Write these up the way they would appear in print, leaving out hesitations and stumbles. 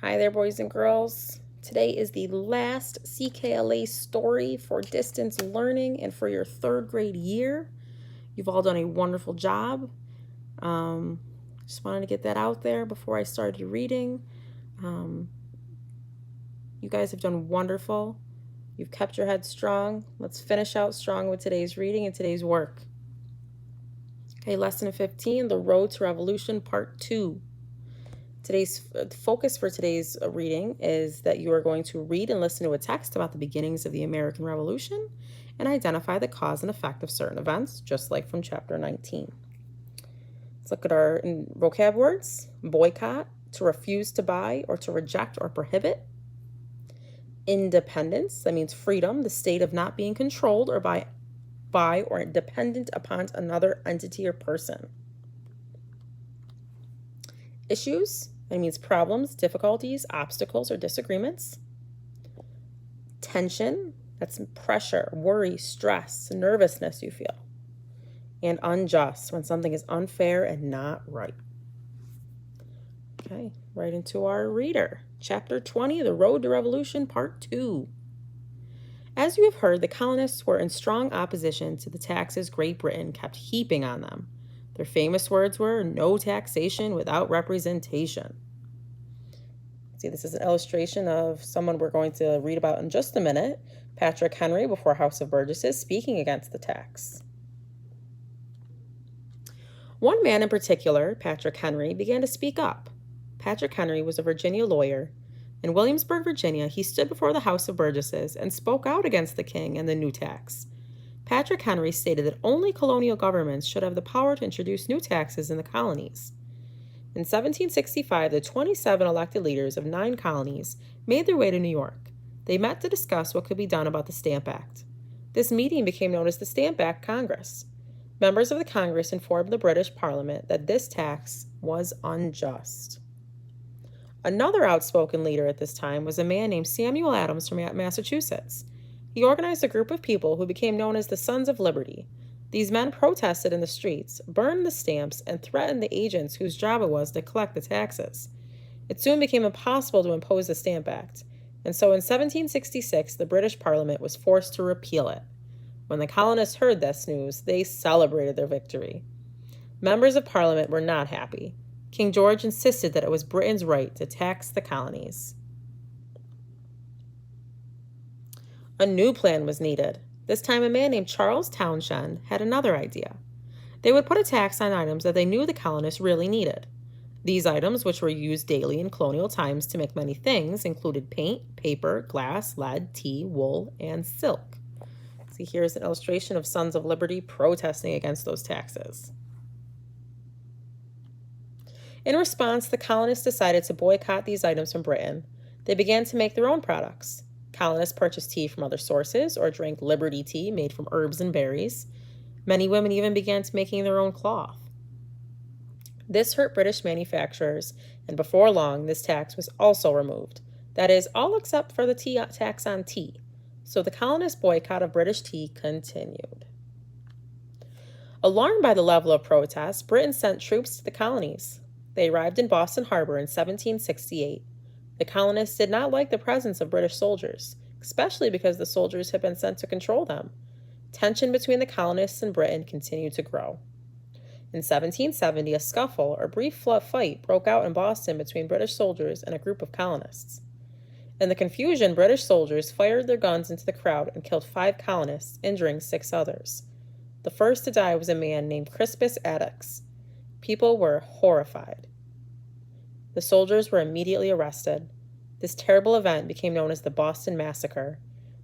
Hi there, boys and girls. Today is the last CKLA story for distance learning and for your third grade year. You've all done a wonderful job. Just wanted to get that out there before I started reading. You guys have done wonderful. You've kept your head strong. Let's finish out strong with today's reading and today's work. Okay, lesson 15, The Road to Revolution, part 2. Today's focus for today's reading is that you are going to read and listen to a text about the beginnings of the American Revolution and identify the cause and effect of certain events, just like from chapter 19. Let's look at our vocab words. Boycott, to refuse to buy or to reject or prohibit. Independence, that means freedom, the state of not being controlled or by or dependent upon another entity or person. Issues, that means problems, difficulties, obstacles, or disagreements. Tension, that's pressure, worry, stress, nervousness you feel. And unjust, when something is unfair and not right. Okay, right into our reader. Chapter 20, The Road to Revolution, Part 2. As you have heard, the colonists were in strong opposition to the taxes Great Britain kept heaping on them. Their famous words were, "No taxation without representation." See, this is an illustration of someone we're going to read about in just a minute, Patrick Henry, before House of Burgesses, speaking against the tax. One man in particular, Patrick Henry, began to speak up. Patrick Henry was a Virginia lawyer. In Williamsburg, Virginia, he stood before the House of Burgesses and spoke out against the king and the new tax. Patrick Henry stated that only colonial governments should have the power to introduce new taxes in the colonies. In 1765, the 27 elected leaders of 9 colonies made their way to New York. They met to discuss what could be done about the Stamp Act. This meeting became known as the Stamp Act Congress. Members of the Congress informed the British Parliament that this tax was unjust. Another outspoken leader at this time was a man named Samuel Adams from Massachusetts. He organized a group of people who became known as the Sons of Liberty. These men protested in the streets, burned the stamps, and threatened the agents whose job it was to collect the taxes. It soon became impossible to impose the Stamp Act, and so in 1766 the British Parliament was forced to repeal it. When the colonists heard this news, they celebrated their victory. Members of Parliament were not happy. King George insisted that it was Britain's right to tax the colonies. A new plan was needed. This time a man named Charles Townshend had another idea. They would put a tax on items that they knew the colonists really needed. These items, which were used daily in colonial times to make many things, included paint, paper, glass, lead, tea, wool, and silk. See, here's an illustration of Sons of Liberty protesting against those taxes. In response, the colonists decided to boycott these items from Britain. They began to make their own products. Colonists purchased tea from other sources or drank Liberty tea made from herbs and berries. Many women even began making their own cloth. This hurt British manufacturers, and before long, this tax was also removed. That is, all except for the tea tax on tea. So the colonists' boycott of British tea continued. Alarmed by the level of protest, Britain sent troops to the colonies. They arrived in Boston Harbor in 1768. The colonists did not like the presence of British soldiers, especially because the soldiers had been sent to control them. Tension between the colonists and Britain continued to grow. In 1770, a scuffle or brief fight broke out in Boston between British soldiers and a group of colonists. In the confusion, British soldiers fired their guns into the crowd and killed 5 colonists, injuring 6 others. The first to die was a man named Crispus Attucks. People were horrified. The soldiers were immediately arrested. This terrible event became known as the Boston Massacre.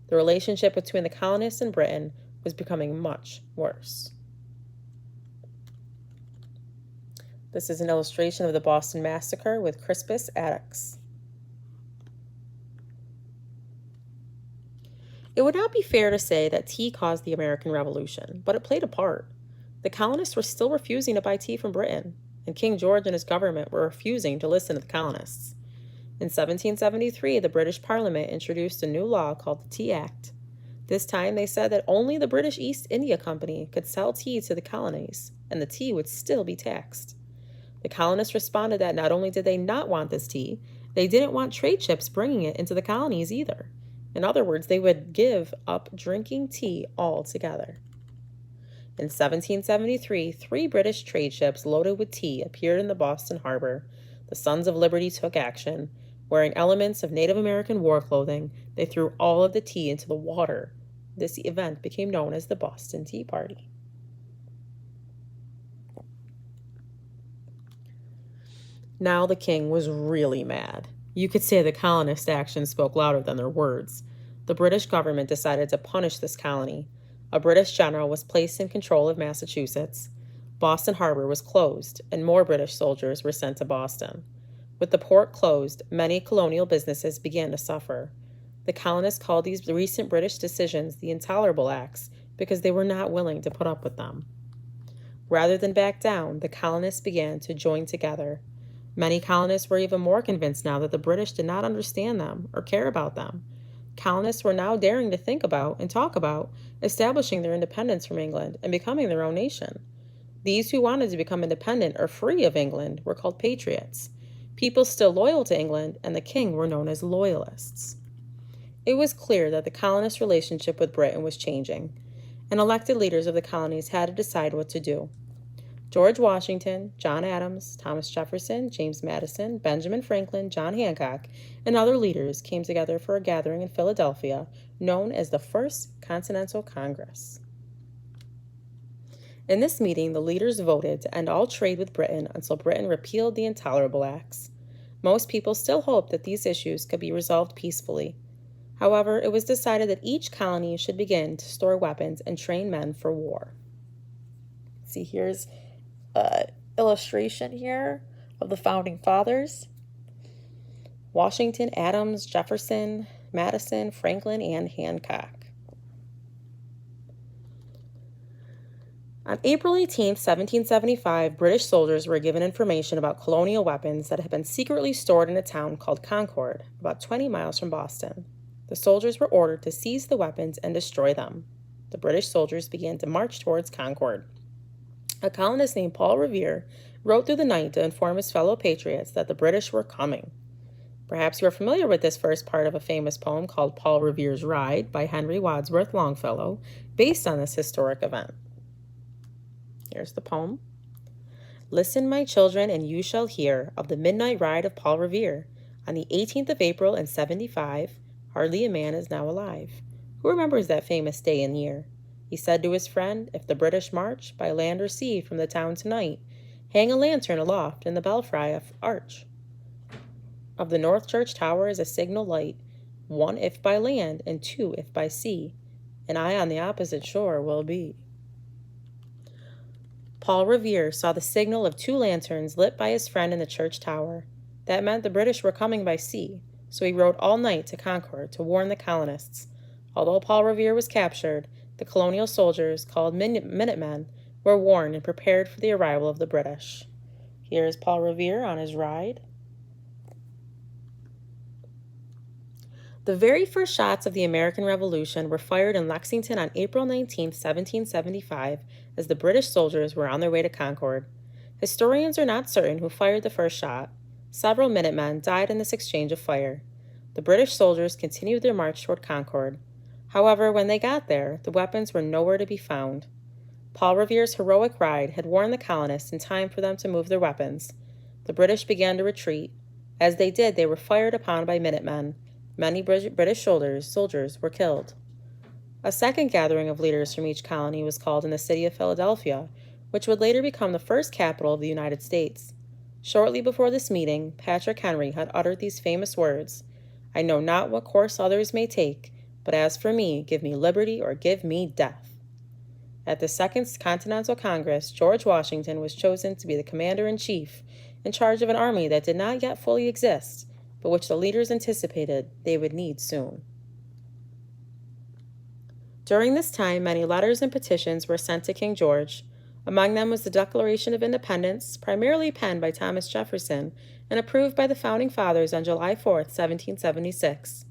The relationship between the colonists and Britain was becoming much worse. This is an illustration of the Boston Massacre with Crispus Attucks. It would not be fair to say that tea caused the American Revolution, but it played a part. The colonists were still refusing to buy tea from Britain, and King George and his government were refusing to listen to the colonists. In 1773, the British Parliament introduced a new law called the Tea Act. This time they said that only the British East India Company could sell tea to the colonies, and the tea would still be taxed. The colonists responded that not only did they not want this tea, They didn't want trade ships bringing it into the colonies either. In other words, they would give up drinking tea altogether. In 1773, 3 British trade ships loaded with tea appeared in the Boston harbor. The Sons of Liberty took action. Wearing elements of Native American war clothing, they threw all of the tea into the water. This event became known as the Boston Tea Party. Now the king was really mad. You could say the colonists' actions spoke louder than their words. The British government decided to punish this colony. A British general was placed in control of Massachusetts. Boston Harbor was closed, and more British soldiers were sent to Boston. With the port closed, many colonial businesses began to suffer. The colonists called these recent British decisions the Intolerable Acts because they were not willing to put up with them. Rather than back down, the colonists began to join together. Many colonists were even more convinced now that the British did not understand them or care about them. Colonists were now daring to think about and talk about establishing their independence from England and becoming their own nation. These who wanted to become independent or free of England were called patriots. People still loyal to England and the king were known as loyalists. It was clear that the colonists' relationship with Britain was changing, and elected leaders of the colonies had to decide what to do. George Washington, John Adams, Thomas Jefferson, James Madison, Benjamin Franklin, John Hancock, and other leaders came together for a gathering in Philadelphia known as the First Continental Congress. In this meeting, the leaders voted to end all trade with Britain until Britain repealed the Intolerable Acts. Most people still hoped that these issues could be resolved peacefully. However, it was decided that each colony should begin to store weapons and train men for war. See, here's an illustration here of the Founding Fathers. Washington, Adams, Jefferson, Madison, Franklin, and Hancock. On April 18, 1775, British soldiers were given information about colonial weapons that had been secretly stored in a town called Concord, about 20 miles from Boston. The soldiers were ordered to seize the weapons and destroy them. The British soldiers began to march towards Concord. A colonist named Paul Revere wrote through the night to inform his fellow patriots that the British were coming. Perhaps you are familiar with this first part of a famous poem called Paul Revere's Ride by Henry Wadsworth Longfellow, based on this historic event. Here's the poem. Listen, my children, and you shall hear of the midnight ride of Paul Revere. On the 18th of April in 75, hardly a man is now alive. Who remembers that famous day and year? He said to his friend, if the British march by land or sea from the town tonight, hang a lantern aloft in the belfry arch of the North Church Tower as a signal light, 1 if by land and 2 if by sea, and I on the opposite shore will be. Paul Revere saw the signal of 2 lanterns lit by his friend in the church tower. That meant the British were coming by sea, so he rode all night to Concord to warn the colonists. Although Paul Revere was captured, the colonial soldiers, called Minutemen, were warned and prepared for the arrival of the British. Here is Paul Revere on his ride. The very first shots of the American Revolution were fired in Lexington on April 19, 1775, as the British soldiers were on their way to Concord. Historians are not certain who fired the first shot. Several Minutemen died in this exchange of fire. The British soldiers continued their march toward Concord. However, when they got there, the weapons were nowhere to be found. Paul Revere's heroic ride had warned the colonists in time for them to move their weapons. The British began to retreat. As they did, they were fired upon by Minutemen. Many British soldiers were killed. A second gathering of leaders from each colony was called in the city of Philadelphia, which would later become the first capital of the United States. Shortly before this meeting, Patrick Henry had uttered these famous words, I know not what course others may take, but as for me, give me liberty or give me death. At the Second Continental Congress, George Washington was chosen to be the commander-in-chief in charge of an army that did not yet fully exist, but which the leaders anticipated they would need soon. During this time, many letters and petitions were sent to King George. Among them was the Declaration of Independence, primarily penned by Thomas Jefferson and approved by the Founding Fathers on July 4, 1776.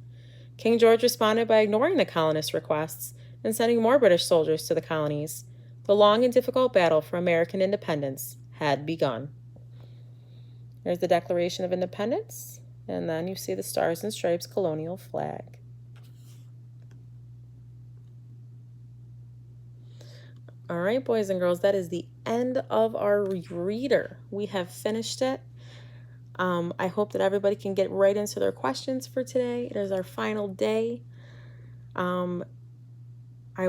King George responded by ignoring the colonists' requests and sending more British soldiers to the colonies. The long and difficult battle for American independence had begun. Here's the Declaration of Independence. And then you see the Stars and Stripes colonial flag. All right, boys and girls, that is the end of our reader. We have finished it. I hope that everybody can get right into their questions for today. It is our final day. I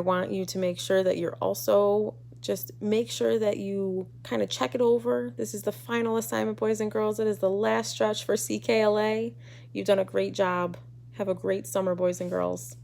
want you to make sure that you're also just make sure that you kind of check it over. This is the final assignment, boys and girls. It is the last stretch for CKLA. You've done a great job. Have a great summer, boys and girls.